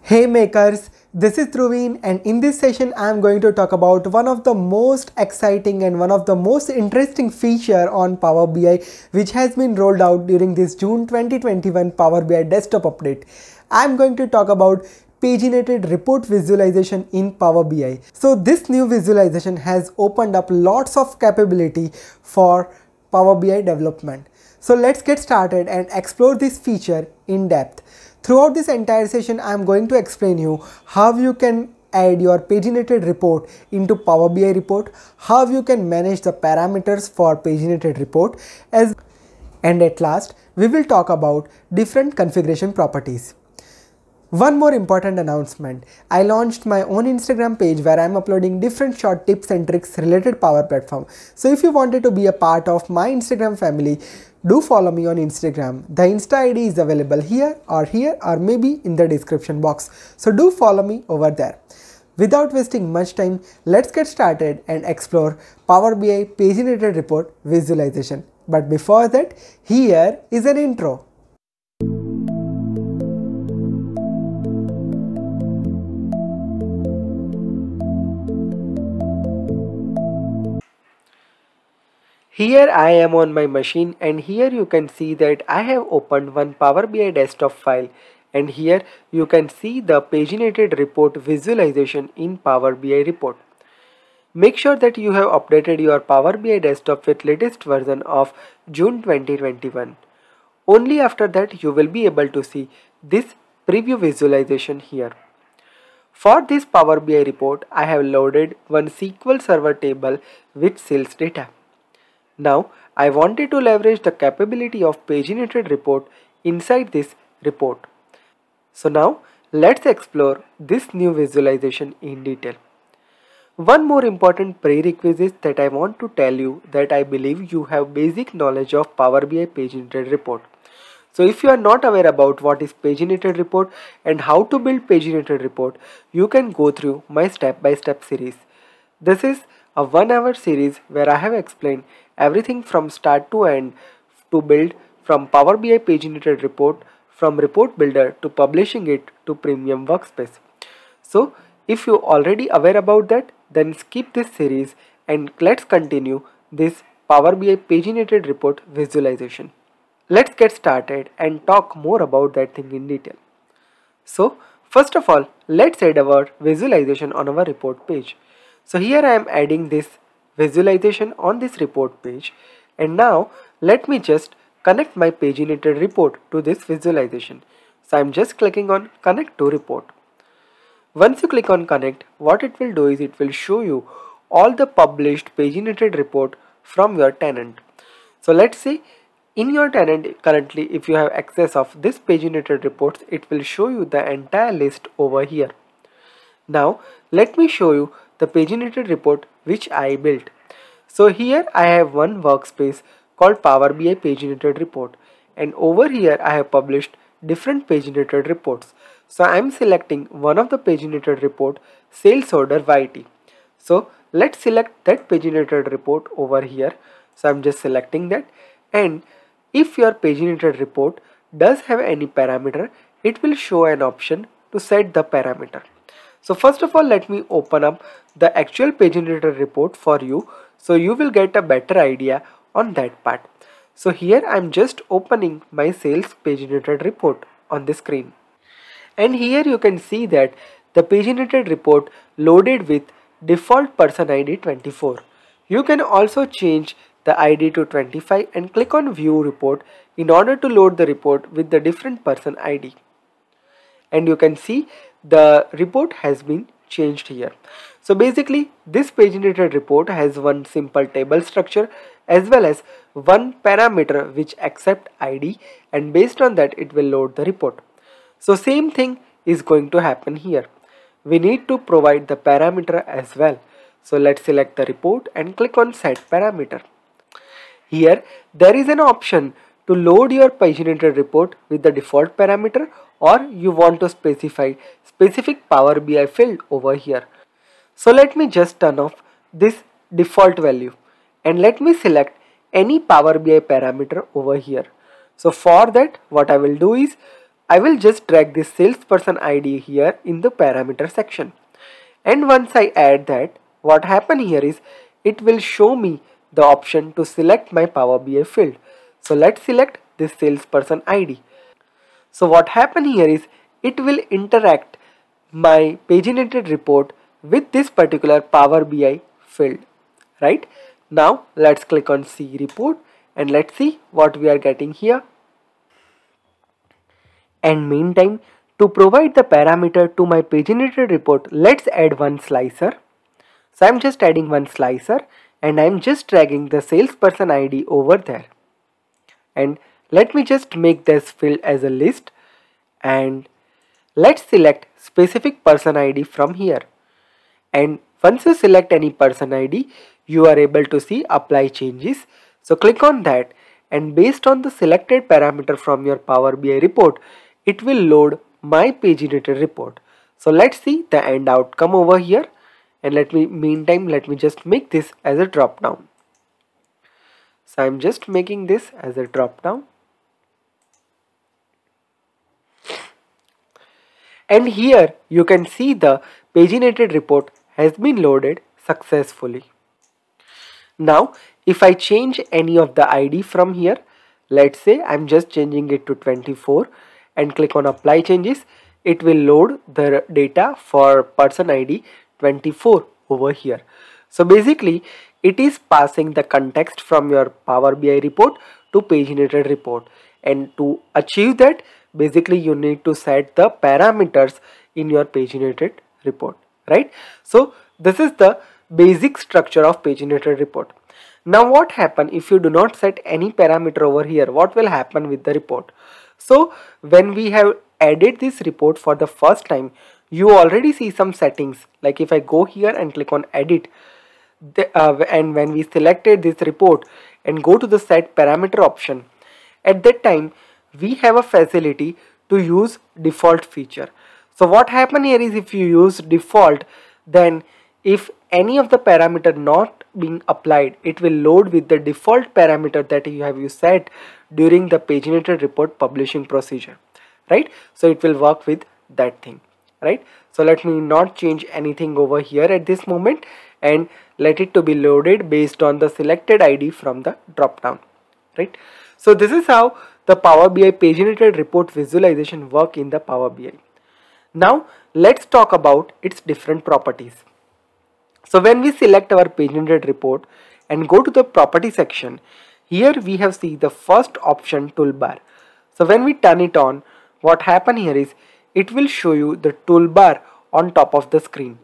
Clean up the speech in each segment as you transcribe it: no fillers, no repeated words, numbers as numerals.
Hey makers, this is Dhruveen, and in this session I am going to talk about one of the most exciting and one of the most interesting feature on Power BI which has been rolled out during this June 2021 Power BI desktop update. I am going to talk about paginated report visualization in Power BI. So this new visualization has opened up lots of capability for Power BI development. So let's get started and explore this feature in depth. Throughout this entire session, I am going to explain you how you can add your paginated report into Power BI report, how you can manage the parameters for paginated report, and at last, we will talk about different configuration properties. One more important announcement. I launched my own Instagram page where I am uploading different short tips and tricks related Power Platform. So if you wanted to be a part of my Instagram family, do follow me on Instagram. The Insta ID is available here or maybe in the description box. So do follow me over there. Without wasting much time, let's get started and explore Power BI paginated report visualization. But before that, here is an intro. Here I am on my machine, and here you can see that I have opened one Power BI desktop file, and here you can see the paginated report visualization in Power BI report. Make sure that you have updated your Power BI desktop with latest version of June 2021. Only after that you will be able to see this preview visualization here. For this Power BI report, I have loaded one SQL Server table with sales data. Now, I wanted to leverage the capability of paginated report inside this report. So now, let's explore this new visualization in detail. One more important prerequisite that I want to tell you that I believe you have basic knowledge of Power BI paginated report. So if you are not aware about what is paginated report and how to build paginated report, you can go through my step-by-step series. This is a 1-hour series where I have explained everything from start to end to build from Power BI paginated report, from report builder to publishing it to premium workspace. So if you already aware about that, then skip this series and let's continue this Power BI paginated report visualization. Let's get started and talk more about that thing in detail. So first of all, let's add our visualization on our report page. So here I am adding this visualization on this report page, and now let me just connect my paginated report to this visualization. So I am just clicking on connect to report. Once you click on connect, what it will do is it will show you all the published paginated report from your tenant. So let's say in your tenant currently, if you have access of this paginated reports, it will show you the entire list over here. Now let me show you the paginated report which I built. So here I have one workspace called Power BI paginated report, and over here I have published different paginated reports. So I am selecting one of the paginated report, sales order YT. So let's select that paginated report over here. So I'm just selecting that, and if your paginated report does have any parameter, it will show an option to set the parameter. So first of all, let me open up the actual paginated report for you, so you will get a better idea on that part. So here I am just opening my sales paginated report on the screen. And here you can see that the paginated report loaded with default person ID 24. You can also change the ID to 25 and click on view report in order to load the report with the different person ID. And you can see the report has been changed here. So basically this paginated report has one simple table structure as well as one parameter which accept ID, and based on that it will load the report. So same thing is going to happen here. We need to provide the parameter as well. So let's select the report and click on set parameter. Here there is an option to load your paginated report with the default parameter, or you want to specify specific Power BI field over here. So let me just turn off this default value and let me select any Power BI parameter over here. So for that, what I will do is I will just drag this salesperson ID here in the parameter section. And once I add that, what happen here is it will show me the option to select my Power BI field. So let's select this salesperson ID. So what happen here is it will interact my paginated report with this particular Power BI field, right? Now let's click on see report and let's see what we are getting here. And meantime, to provide the parameter to my paginated report, let's add one slicer. So I'm just adding one slicer and I'm just dragging the salesperson ID over there. And let me just make this field as a list and let's select specific person ID from here. And once you select any person ID, you are able to see apply changes. So click on that and based on the selected parameter from your Power BI report, it will load my paginated report. So let's see the end outcome over here. And meantime, let me just make this as a drop down. So I'm just making this as a drop down. And here you can see the paginated report has been loaded successfully. Now if I change any of the ID from here, let's say I'm just changing it to 24 and click on apply changes, it will load the data for person ID 24 over here. So basically it is passing the context from your Power BI report to paginated report, and to achieve that basically you need to set the parameters in your paginated report, right? So this is the basic structure of paginated report. Now what happen if you do not set any parameter over here? What will happen with the report? So when we have added this report for the first time, you already see some settings. Like if I go here and click on edit, and when we selected this report and go to the set parameter option, at that time we have a facility to use default feature. So what happen here is if you use default, then if any of the parameter not being applied, it will load with the default parameter that you set during the paginated report publishing procedure, right? So it will work with that thing, right? So let me not change anything over here at this moment and let it to be loaded based on the selected ID from the drop down, right? So this is how the Power BI paginated report visualization work in the Power BI. Now let's talk about its different properties. So when we select our paginated report and go to the property section, here we have see the first option toolbar. So when we turn it on, what happen here is it will show you the toolbar on top of the screen,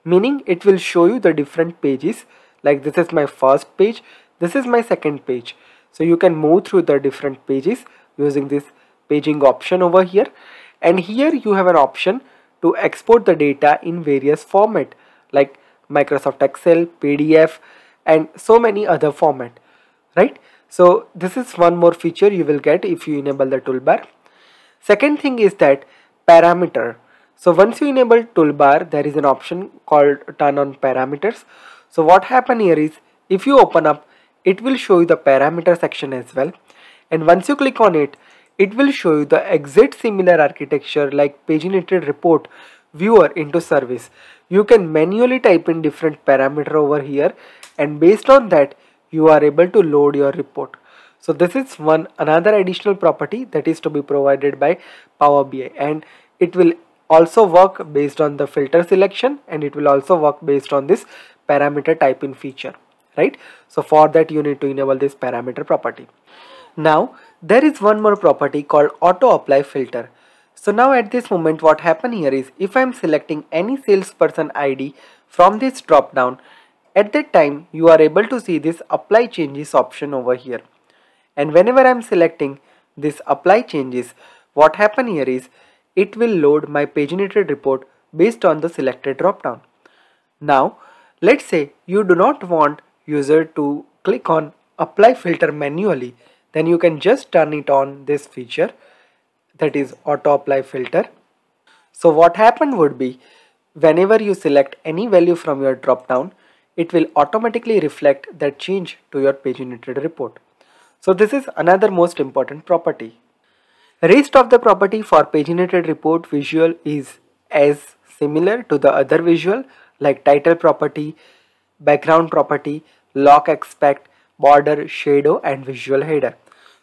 meaning it will show you the different pages. Like this is my first page, this is my second page. So you can move through the different pages using this paging option over here. And here you have an option to export the data in various format like Microsoft Excel, PDF and so many other format, right? So this is one more feature you will get if you enable the toolbar. Second thing is that parameter. So once you enable toolbar, there is an option called turn on parameters. So what happen here is if you open up, it will show you the parameter section as well. And once you click on it, it will show you the exact similar architecture like paginated report viewer into service. You can manually type in different parameter over here and based on that you are able to load your report. So this is another additional property that is to be provided by Power BI, and it will also work based on the filter selection and it will also work based on this parameter type in feature, right? So for that you need to enable this parameter property. Now there is one more property called auto apply filter. So now at this moment what happen here is if I am selecting any salesperson ID from this drop down, at that time you are able to see this apply changes option over here. And whenever I am selecting this apply changes, what happen here is it will load my paginated report based on the selected drop down. Now let's say you do not want user to click on apply filter manually, then you can just turn it on this feature, that is auto apply filter. So what happened would be whenever you select any value from your drop down, it will automatically reflect that change to your paginated report. So this is another most important property. Rest of the property for paginated report visual is as similar to the other visual like title property, background property, lock aspect, border, shadow and visual header.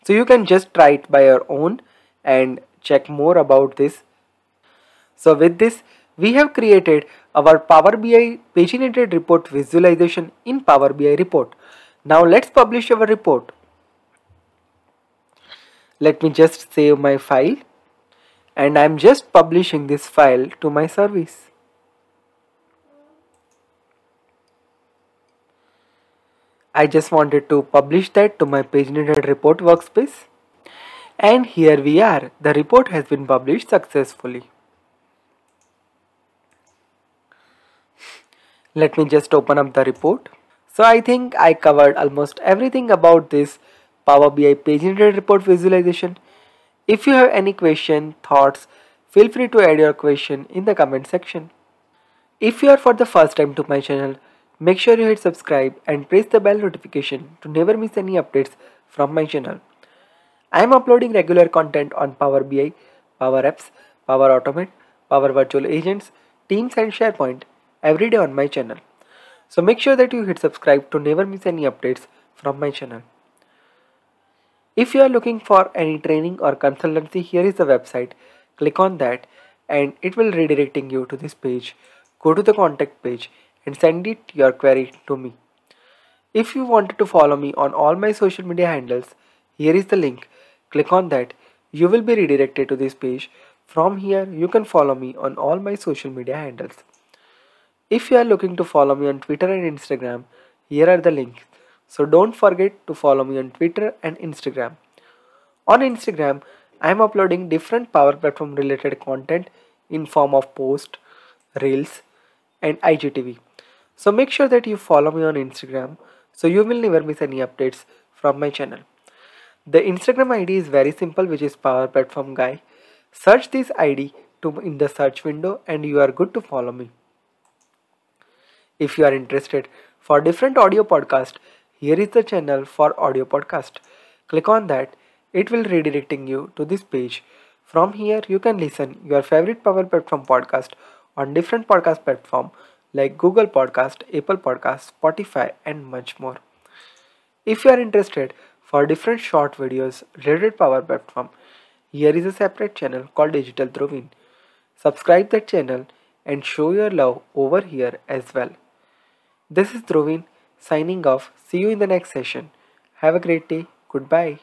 So you can just try it by your own and check more about this. So with this, we have created our Power BI paginated report visualization in Power BI report. Now let's publish our report. Let me just save my file and I'm just publishing this file to my service. I just wanted to publish that to my paginated report workspace. And here we are. The report has been published successfully. Let me just open up the report. So I think I covered almost everything about this Power BI paginated report visualization. If you have any question, thoughts, feel free to add your question in the comment section. If you are for the first time to my channel, make sure you hit subscribe and press the bell notification to never miss any updates from my channel. I am uploading regular content on Power BI, Power Apps, Power Automate, Power Virtual Agents, Teams and SharePoint every day on my channel. So make sure that you hit subscribe to never miss any updates from my channel. If you are looking for any training or consultancy, here is the website. Click on that and it will redirecting you to this page. Go to the contact page and send it your query to me. If you wanted to follow me on all my social media handles, here is the link. Click on that. You will be redirected to this page. From here, you can follow me on all my social media handles. If you are looking to follow me on Twitter and Instagram, here are the links. So don't forget to follow me on Twitter and Instagram. On Instagram, I am uploading different Power Platform related content in form of post, reels and IGTV. So make sure that you follow me on Instagram so you will never miss any updates from my channel. The Instagram ID is very simple, which is Power Platform Guy. Search this ID in the search window and you are good to follow me. If you are interested for different audio podcast, here is the channel for audio podcast. Click on that. It will redirecting you to this page. From here, you can listen your favorite Power Platform podcast on different podcast platform like Google Podcast, Apple Podcast, Spotify and much more. If you are interested for different short videos related Power Platform, here is a separate channel called Digital Dhruvin. Subscribe that channel and show your love over here as well. This is Dhruvin signing off. See you in the next session. Have a great day. Goodbye.